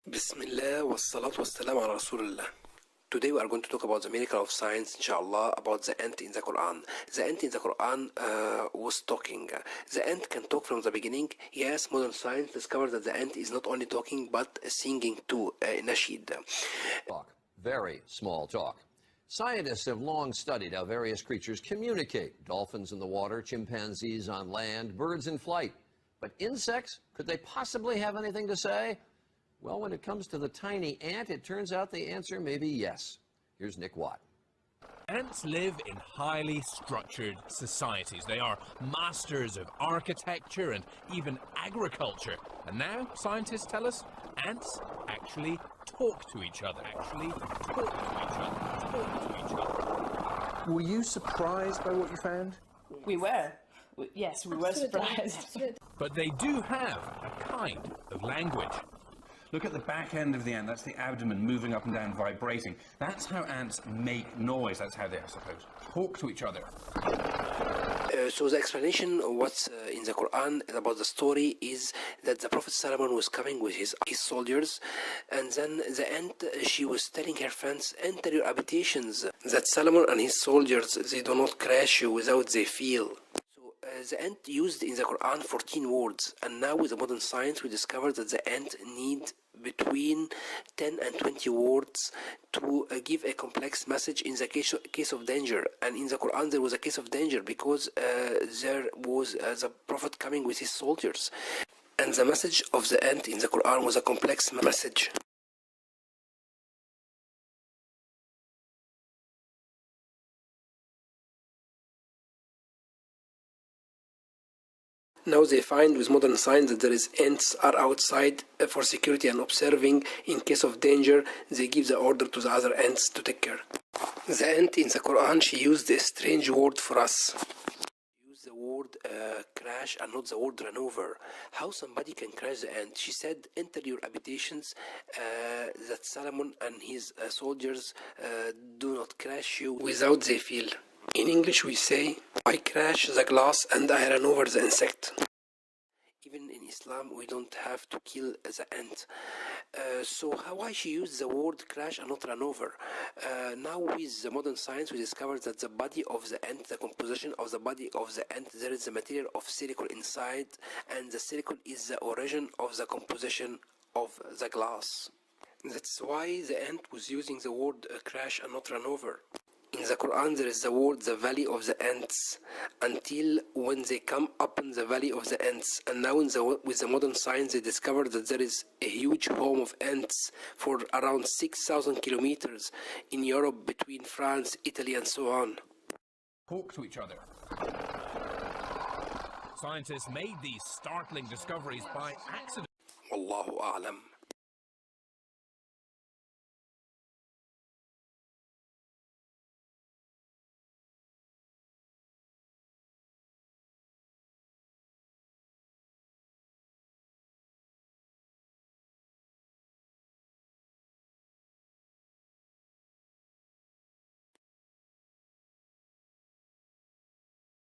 Bismillah wassalat wassalam ala Rasulullah. Today we are going to talk about the miracle of science, inshallah, about the ant in the Quran. The ant in the Quran was talking. The ant can talk from the beginning. Yes, modern science discovered that the ant is not only talking but singing too, nasheed. Talk. Very small talk. Scientists have long studied how various creatures communicate. Dolphins in the water, chimpanzees on land, birds in flight. But insects, could they possibly have anything to say? Well, when it comes to the tiny ant, it turns out the answer may be yes. Here's Nick Watt. Ants live in highly structured societies. They are masters of architecture and even agriculture. And now scientists tell us ants actually talk to each other. Were you surprised by what you found? We were. Yes, we were surprised. But they do have a kind of language. Look at the back end of the ant. That's the abdomen moving up and down, vibrating. That's how ants make noise. That's how they, I suppose, talk to each other. So the explanation of what's in the Quran about the story is that the Prophet Solomon was coming with his soldiers, and then the ant, she was telling her friends, enter your habitations, that Solomon and his soldiers, they do not crash you without they feel. The ant used in the Quran 14 words, and now with the modern science we discovered that the ant need between 10 and 20 words to give a complex message in the case of danger. And in the Quran there was a case of danger because there was the Prophet coming with his soldiers, and the message of the ant in the Quran was a complex message. Now they find with modern science that there is ants are outside for security and observing. In case of danger, they give the order to the other ants to take care. The ant in the Quran, she used a strange word for us. She used the word crash and not the word run over. How somebody can crash the ant? She said, enter your habitations, that Solomon and his soldiers do not crash you without they feel. In English we say, I crash the glass and I run over the insect. Even in Islam we don't have to kill the ant. So why she used the word crash and not run over? Now with the modern science we discovered that the body of the ant, the composition of the body of the ant, there is a material of silicon inside, and the silicon is the origin of the composition of the glass. That's why the ant was using the word crash and not run over. In the Quran there is the word the valley of the ants, until when they come up in the valley of the ants. And now with the modern science they discovered that there is a huge home of ants for around 6,000 kilometers in Europe, between France, Italy and so on. Talk to each other. Scientists made these startling discoveries by accident. Wallahu a'lam.